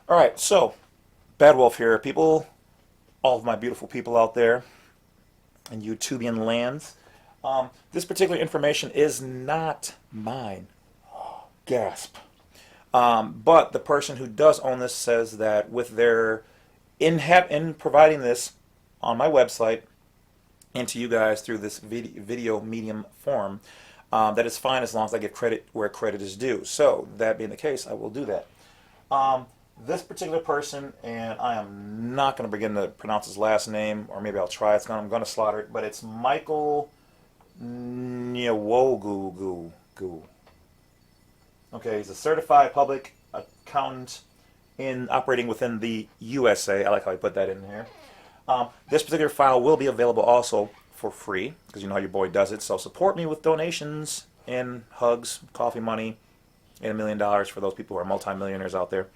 All right, so Bad Wolf here, people, all of my beautiful people out there in YouTubian lands. This particular information is not mine. Gasp. But the person who does own this says that with their in providing this on my website and to you guys through this video medium form, that it's fine as long as I give credit where credit is due. So that being the case, I will do that. This particular person, and I am not going to begin to pronounce his last name, or maybe I'll try. I'm going to slaughter it, but it's Michael Nyawogu. Okay, he's a certified public accountant in operating within the USA. I like how I put that in here. This particular file will be available also for free, because you know how your boy does it. So support me with donations and hugs, coffee money, and $1,000,000 for those people who are multimillionaires out there.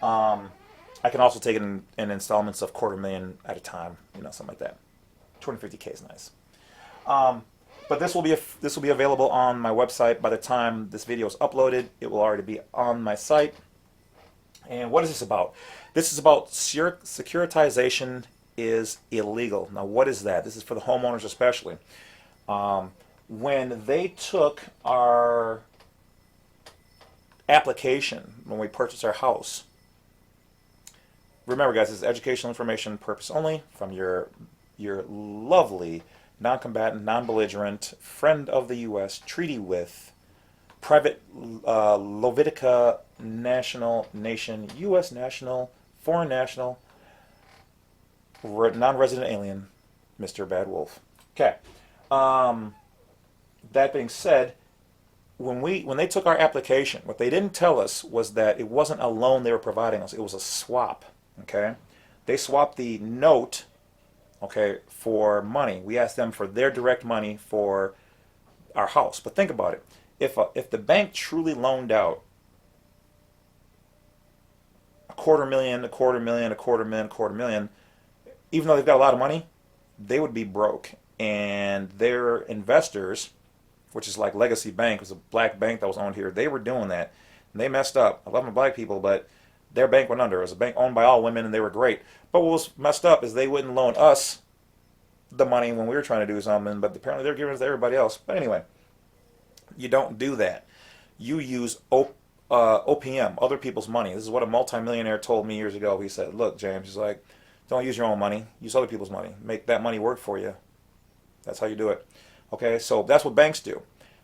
I can also take it in installments of $250,000 at a time, something like that. 250K is nice. But this will be available on my website by the time this video is uploaded. It will already be on my site. And what is this about? This is about securitization is illegal. Now, what is that? This is for the homeowners especially. When they took our application when we purchased our house, remember, guys, this is educational information purpose only from your lovely non-combatant, non-belligerent friend of the U.S. treaty with private Lovitica national nation, U.S. national, foreign national, non-resident alien, Mr. Bad Wolf. Okay. That being said, when they took our application, what they didn't tell us was that it wasn't a loan they were providing us. It was a swap. Okay, they swapped the note, okay, for money. We asked them for their direct money for our house. But think about it. If the bank truly loaned out $250,000, even though they've got a lot of money, they would be broke. And their investors, which is like Legacy Bank, was a black bank that was owned here, they were doing that. And they messed up. I love my black people, but their bank went under. It was a bank owned by all women, and they were great. But what was messed up is they wouldn't loan us the money when we were trying to do something, but apparently they're giving it to everybody else. But anyway, you don't do that. You use OPM, other people's money. This is what a multimillionaire told me years ago. He said, look, James, he's like, don't use your own money. Use other people's money. Make that money work for you. That's how you do it. Okay, so that's what banks do.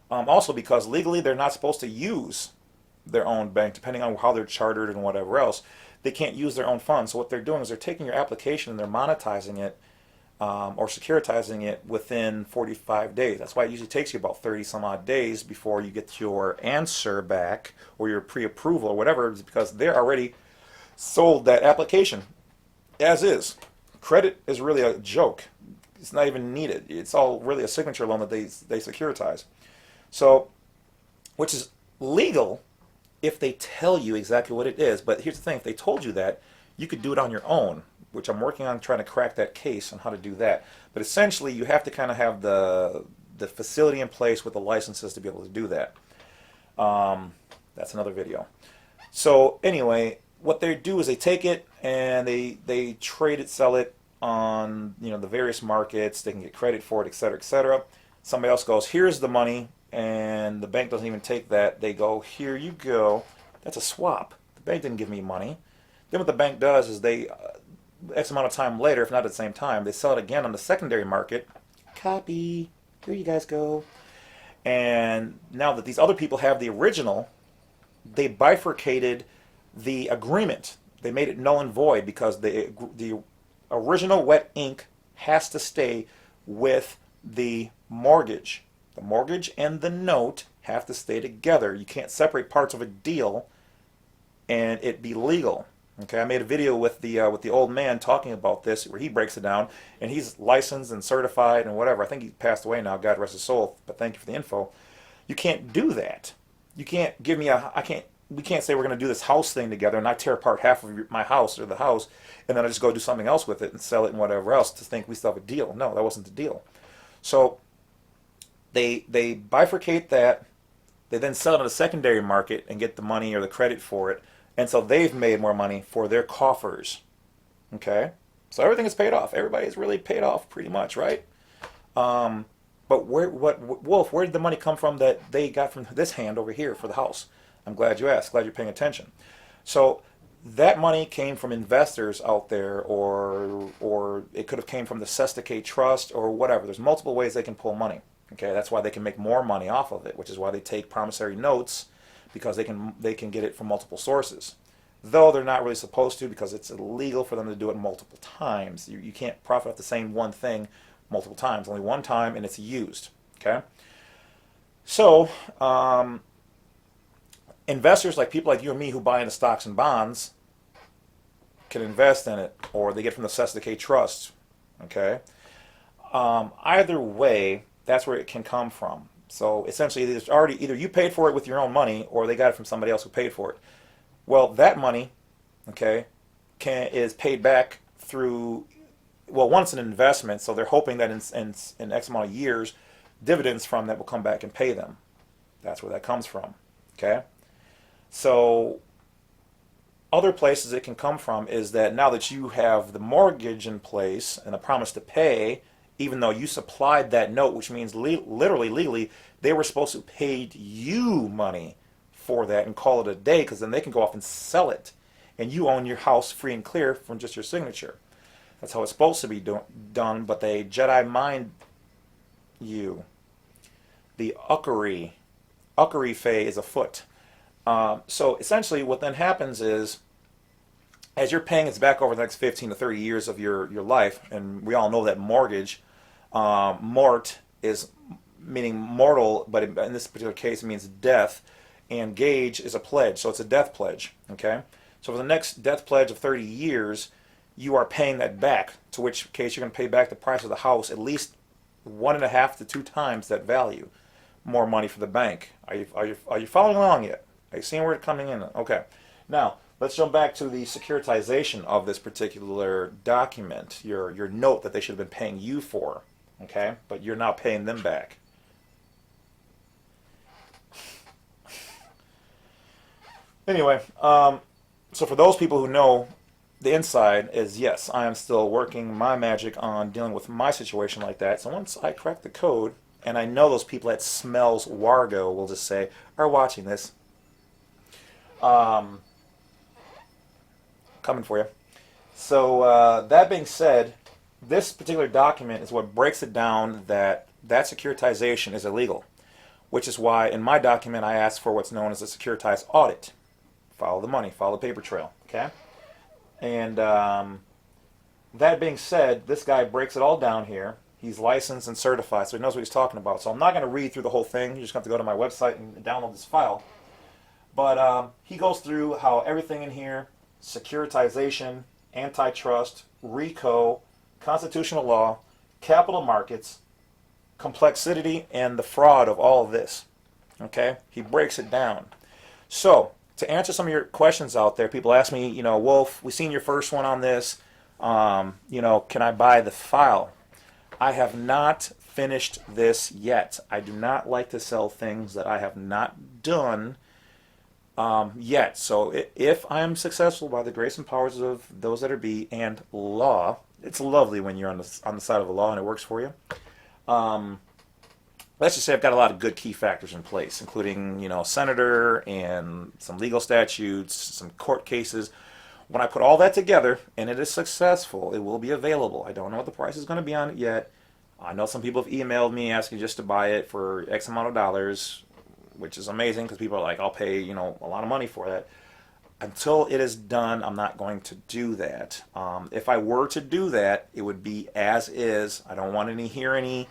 Also, because legally they're not supposed to use their own bank, depending on how they're chartered and whatever else. They can't use their own funds. So what they're doing is they're taking your application and they're monetizing it or securitizing it within 45 days. That's why it usually takes you about 30 some odd days before you get your answer back or your pre-approval or whatever, because they're already sold that application as is. Credit is really a joke. It's not even needed. It's all really a signature loan that they securitize. So, which is legal if they tell you exactly what it is. But here's the thing, if they told you that, you could do it on your own, which I'm working on trying to crack that case on how to do that. But essentially, you have to kind of have the facility in place with the licenses to be able to do that. That's another video. So anyway, what they do is they take it and they trade it, sell it on the various markets. They can get credit for it, etc., etc. Somebody else goes, here's the money, and the bank doesn't even take that. They go, here you go. That's a swap. The bank didn't give me money. Then what the bank does is they, X amount of time later, if not at the same time, they sell it again on the secondary market. Copy. Here you guys go. And now that these other people have the original, they bifurcated the agreement. They made it null and void because the original wet ink has to stay with the mortgage. The mortgage and the note have to stay together. You can't separate parts of a deal and it be legal. Okay, I made a video with the old man talking about this where he breaks it down, and he's licensed and certified and whatever. I think he passed away now, God rest his soul, but thank you for the info. You can't do that. You can't give me we can't say we're going to do this house thing together and I tear apart half of my house or the house and then I just go do something else with it and sell it and whatever else to think we still have a deal. No, that wasn't the deal. So they bifurcate that. They then sell it on the secondary market and get the money or the credit for it. And so they've made more money for their coffers. Okay? So everything is paid off. Everybody's really paid off pretty much, right? Um, but Wolf, where did the money come from that they got from this hand over here for the house? I'm glad you asked. Glad you're paying attention. So that money came from investors out there, or it could have came from the Sesta K Trust or whatever. There's multiple ways they can pull money. Okay, that's why they can make more money off of it, which is why they take promissory notes, because they can get it from multiple sources. Though they're not really supposed to, because it's illegal for them to do it multiple times. You can't profit off the same one thing multiple times. Only one time, and it's used. Okay, so investors, like people like you and me who buy into stocks and bonds, can invest in it, or they get from the Sesta K Trust. Okay, either way, that's where it can come from. So essentially, it's already either you paid for it with your own money, or they got it from somebody else who paid for it. Well, that money, okay, is paid back through, well, once an investment, so they're hoping that in X amount of years, dividends from that will come back and pay them. That's where that comes from. Okay, so other places it can come from is that now that you have the mortgage in place and a promise to pay, even though you supplied that note, which means literally, legally, they were supposed to pay you money for that and call it a day, because then they can go off and sell it, and you own your house free and clear from just your signature. That's how it's supposed to be done, but they Jedi mind you. The uckery fay is afoot. So essentially what then happens is, as you're paying it back over the next 15 to 30 years of your life, and we all know that mortgage, mort is meaning mortal, but in this particular case it means death, and gage is a pledge, so it's a death pledge. Okay, so for the next death pledge of 30 years, you are paying that back, to which case you're going to pay back the price of the house at least 1.5 to 2 times that value. More money for the bank. Are you following along yet? Are you seeing where it's coming in? Okay. Now, let's jump back to the securitization of this particular document, your note that they should have been paying you for. Okay? But you're now paying them back. Anyway, so for those people who know, the inside is, yes, I am still working my magic on dealing with my situation like that. So once I crack the code, and I know those people at Smells Wargo will just say, are watching this. Coming for you. So that being said, this particular document is what breaks it down that securitization is illegal, which is why in my document I ask for what's known as a securitized audit. Follow the money, follow the paper trail, okay? And that being said, this guy breaks it all down here. He's licensed and certified, so he knows what he's talking about. So I'm not going to read through the whole thing. You just have to go to my website and download this file. But he goes through how everything in here, securitization, antitrust, RICO, constitutional law, capital markets, complexity, and the fraud of all of this. Okay? He breaks it down. So, to answer some of your questions out there, people ask me, Wolf, we've seen your first one on this. Can I buy the file? I have not finished this yet. I do not like to sell things that I have not done yet. So if I am successful by the grace and powers of those that are be and law, it's lovely when you're on the side of the law and it works for you. Let's just say I've got a lot of good key factors in place, including, senator and some legal statutes, some court cases. When I put all that together and it is successful, it will be available. I don't know what the price is going to be on it yet. I know some people have emailed me asking just to buy it for X amount of dollars, which is amazing because people are like, I'll pay, a lot of money for that. Until it is done, I'm not going to do that. If I were to do that, it would be as is. I don't want hear any,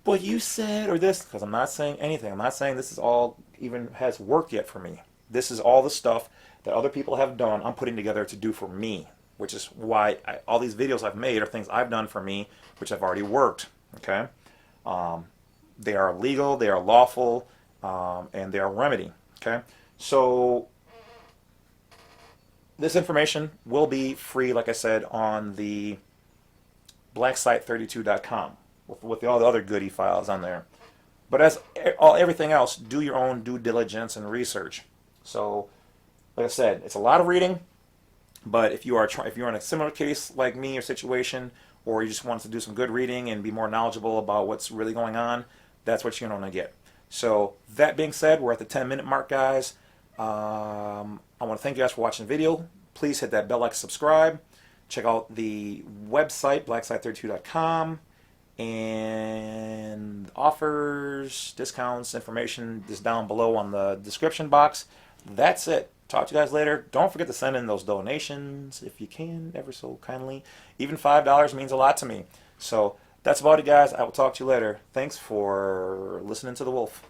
but you said, or this, because I'm not saying anything. I'm not saying this is all even has worked yet for me. This is all the stuff that other people have done, I'm putting together to do for me, which is why all these videos I've made are things I've done for me, which have already worked. Okay, they are legal, they are lawful, and they are remedy. Okay, so this information will be free, like I said, on the blacksite32.com with all the other goodie files on there. But as everything else, do your own due diligence and research. So like I said, it's a lot of reading. But if you're in a similar case like me or situation, or you just want to do some good reading and be more knowledgeable about what's really going on, that's what you're going to get. So that being said, we're at the 10-minute mark, guys. I want to thank you guys for watching the video. Please hit that bell, like, subscribe. Check out the website, blackside32.com, and offers, discounts, information is down below on the description box. That's it. Talk to you guys later. Don't forget to send in those donations if you can, ever so kindly. Even $5 means a lot to me. So that's about it, guys. I will talk to you later. Thanks for listening to The Wolf.